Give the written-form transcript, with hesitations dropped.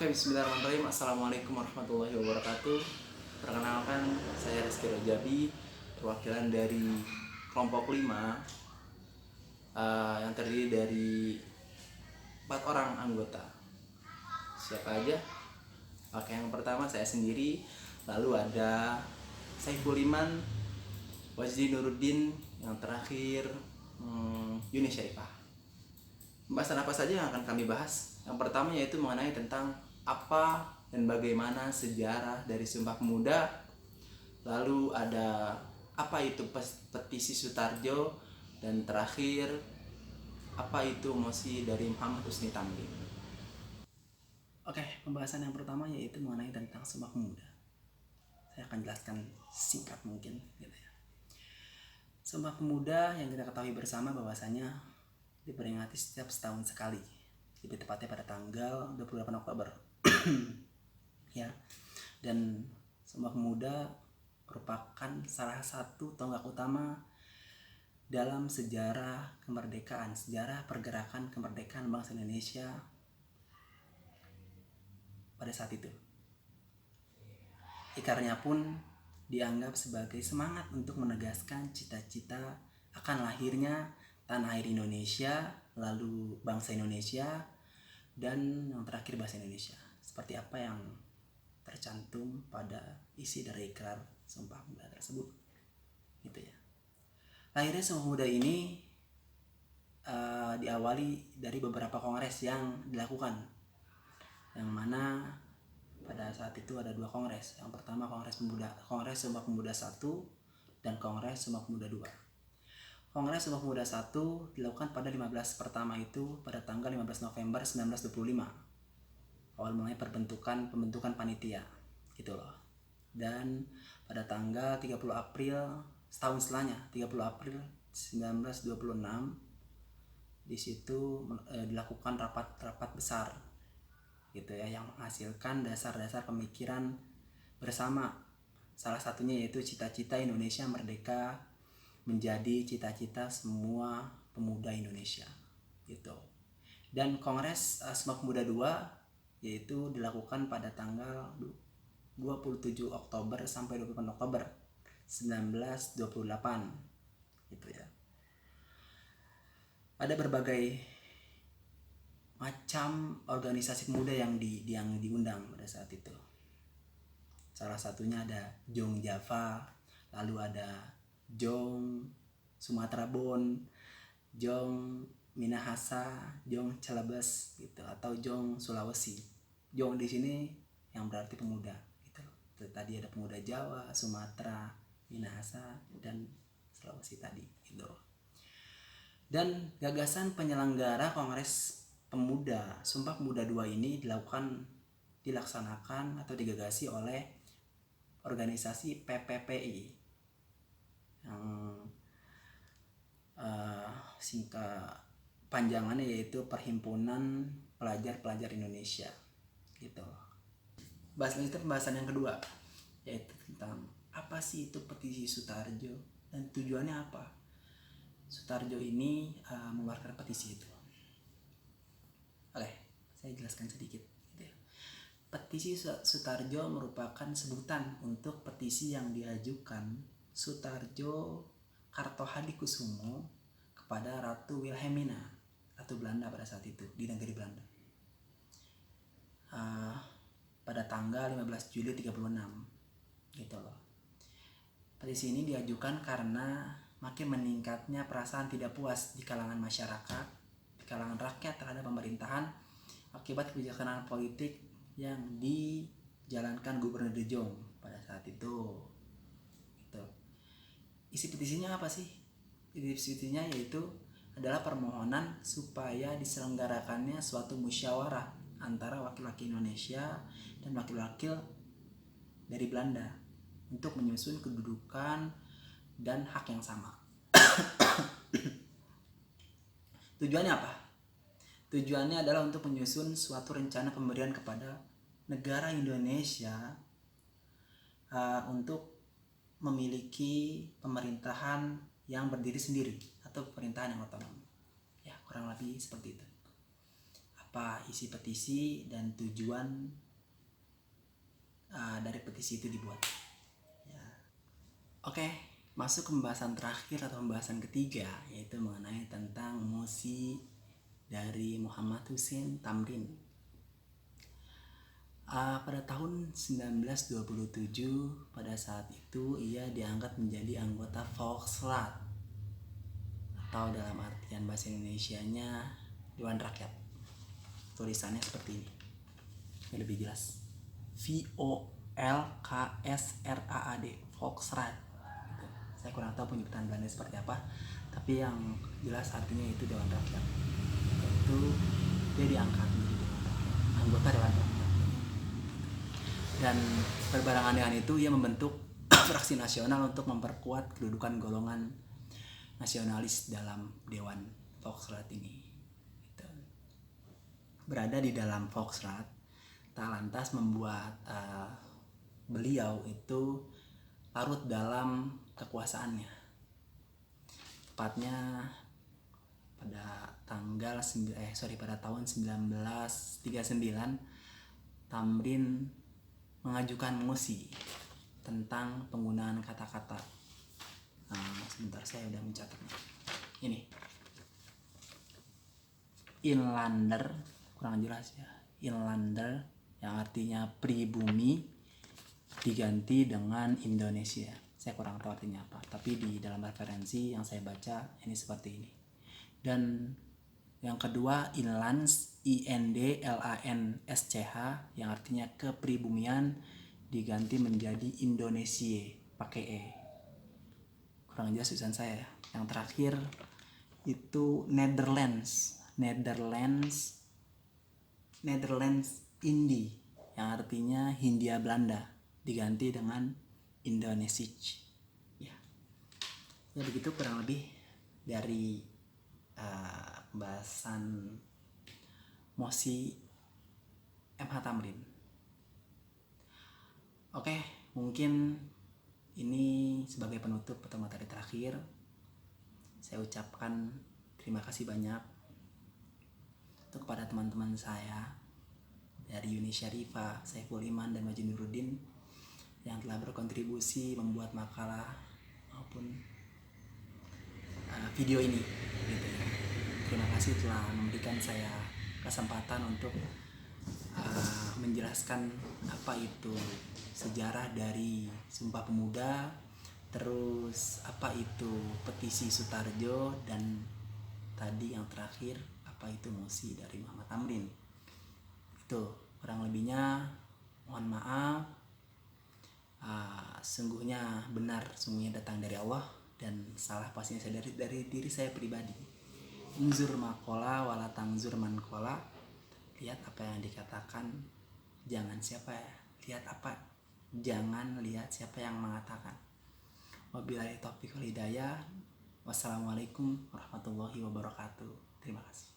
Oke, bismillahirrahmanirrahim. Assalamualaikum warahmatullahi wabarakatuh. Perkenalkan, saya Rizky Rojabi, perwakilan dari kelompok 5 yang terdiri dari 4 orang anggota. Siapa aja? Oke, yang pertama saya sendiri, lalu ada Saiful Iman, Wajdi Nuruddin, yang terakhir Yuni Syarifah. Pembahasan apa saja yang akan kami bahas? Yang pertama yaitu mengenai tentang apa dan bagaimana sejarah dari Sumpah Pemuda. Lalu ada apa itu petisi Sutarjo, dan terakhir apa itu mosi dari Muhammad Husni Tamrin. Oke, pembahasan yang pertama yaitu mengenai tentang Sumpah Pemuda. Saya akan jelaskan singkat mungkin gitu ya. Sumpah Pemuda yang kita ketahui bersama bahwasanya diperingati setiap setahun sekali, lebih tepatnya pada tanggal 28 Oktober. Ya. Dan Sumpah Pemuda merupakan salah satu tonggak utama dalam sejarah kemerdekaan, sejarah pergerakan kemerdekaan bangsa Indonesia pada saat itu. Ikarnya pun dianggap sebagai semangat untuk menegaskan cita-cita akan lahirnya tanah air Indonesia, lalu bangsa Indonesia, dan yang terakhir bahasa Indonesia. Seperti apa yang tercantum pada isi dari ikrar Sumpah Pemuda tersebut, gitu ya. Lahirnya Sumpah Pemuda ini diawali dari beberapa kongres yang dilakukan, yang mana pada saat itu ada 2 kongres. Yang pertama Kongres Sumpah Pemuda 1 dan Kongres Sumpah Pemuda 2. Kongres Sumpah Pemuda 1 dilakukan pada 15 pertama itu pada tanggal 15 November 1925. Awal mulai pembentukan panitia gitu loh. Dan pada tanggal 30 April setahun setelahnya, 30 April 1926, di situ dilakukan rapat besar gitu ya, yang menghasilkan dasar-dasar pemikiran bersama. Salah satunya yaitu cita-cita Indonesia merdeka menjadi cita-cita semua pemuda Indonesia gitu. Dan Kongres Sumpah Pemuda 2 yaitu dilakukan pada tanggal 27 Oktober sampai 28 Oktober 1928 gitu ya. Ada berbagai macam organisasi pemuda yang diundang pada saat itu. Salah satunya ada Jong Java, lalu ada Jong Sumatera Bon, Jong Minahasa, Jong Celebes gitu, atau Jong Sulawesi. Jong di sini yang berarti pemuda gitu. Tadi ada pemuda Jawa, Sumatera, Minahasa, dan Sulawesi tadi gitu. Dan gagasan penyelenggara Kongres Pemuda Sumpah Pemuda 2 ini dilaksanakan atau digagasi oleh organisasi PPPI yang singkat panjangannya yaitu Perhimpunan Pelajar-Pelajar Indonesia gitu. Pembahasan yang kedua yaitu tentang apa sih itu petisi Sutarjo dan tujuannya apa. Sutarjo ini mengeluarkan petisi itu. Oke, saya jelaskan sedikit gitu ya. Petisi Sutarjo merupakan sebutan untuk petisi yang diajukan Sutarjo Kartohadikusumo kepada Ratu Wilhelmina, Ratu Belanda pada saat itu di negeri Belanda. Pada tanggal 15 Juli 36 gitu loh. Petisi ini diajukan karena makin meningkatnya perasaan tidak puas di kalangan masyarakat, di kalangan rakyat terhadap pemerintahan akibat kebijakan politik yang dijalankan Gubernur De Jong pada saat itu. Gitu. Isi petisinya apa sih? Isi petisinya yaitu adalah permohonan supaya diselenggarakannya suatu musyawarah antara wakil-wakil Indonesia dan wakil-wakil dari Belanda untuk menyusun kedudukan dan hak yang sama. Tujuannya apa? Tujuannya adalah untuk menyusun suatu rencana pemberian kepada negara Indonesia untuk memiliki pemerintahan yang berdiri sendiri atau pemerintahan yang otonom. Ya, kurang lebih seperti itu. apa isi petisi dan tujuan dari petisi itu dibuat. Ya. Oke, masuk ke pembahasan terakhir atau pembahasan ketiga, yaitu mengenai tentang mosi dari Muhammad Hussein Tamrin. Pada tahun 1927, pada saat itu ia diangkat menjadi anggota Volksrat, atau dalam artian bahasa Indonesianya Dewan Rakyat. Tulisannya seperti ini, lebih jelas, VOLKSRAAD, Volksrat. Gitu. Saya kurang tahu penyebutan Belanda seperti apa, tapi yang jelas artinya itu Dewan Rakyat. Itu dia diangkat menjadi anggota Dewan Rakyat. Dan berbarengan dengan itu ia membentuk fraksi nasional untuk memperkuat kedudukan golongan nasionalis dalam Dewan Volksrat ini. Gitu. Berada di dalam Volksrat tak lantas membuat beliau itu larut dalam kekuasaannya. Tepatnya pada tahun 1939 Tamrin mengajukan mosi tentang penggunaan kata-kata. Sebentar, saya udah mencatatnya. Ini Inlander, kurang jelas ya. Inlander yang artinya pribumi diganti dengan Indonesia. Saya kurang tahu artinya apa, tapi di dalam referensi yang saya baca ini seperti ini. Dan yang kedua Inlands, INDLANSCH, yang artinya kepribumian diganti menjadi Indonesia pakai E. Kurang jelas tulisan saya. Yang terakhir itu Netherlands Indi, yang artinya Hindia Belanda, diganti dengan Indonesia. Ya begitu kurang lebih dari pembahasan mosi MH Tamrin. Oke, mungkin ini sebagai penutup atau materi terakhir, saya ucapkan terima kasih banyak untuk kepada teman-teman saya dari Uni Syarifah, Saiful Iman, dan Majid Nuruddin yang telah berkontribusi membuat makalah maupun video ini gitu ya. Terima kasih telah memberikan saya kesempatan untuk menjelaskan apa itu sejarah dari Sumpah Pemuda, terus apa itu petisi Sutarjo, dan tadi yang terakhir apa itu mosi dari Muhammad Tamrin. Itu kurang lebihnya mohon maaf. Sungguhnya benar, sungguhnya datang dari Allah, dan salah pastinya saya dari diri saya pribadi. Unzur makola wala tangzur mankola. Lihat apa yang dikatakan, jangan lihat siapa yang mengatakan. Wabillahi taufiq wal hidayah. Wassalamualaikum warahmatullahi wabarakatuh. Terima kasih.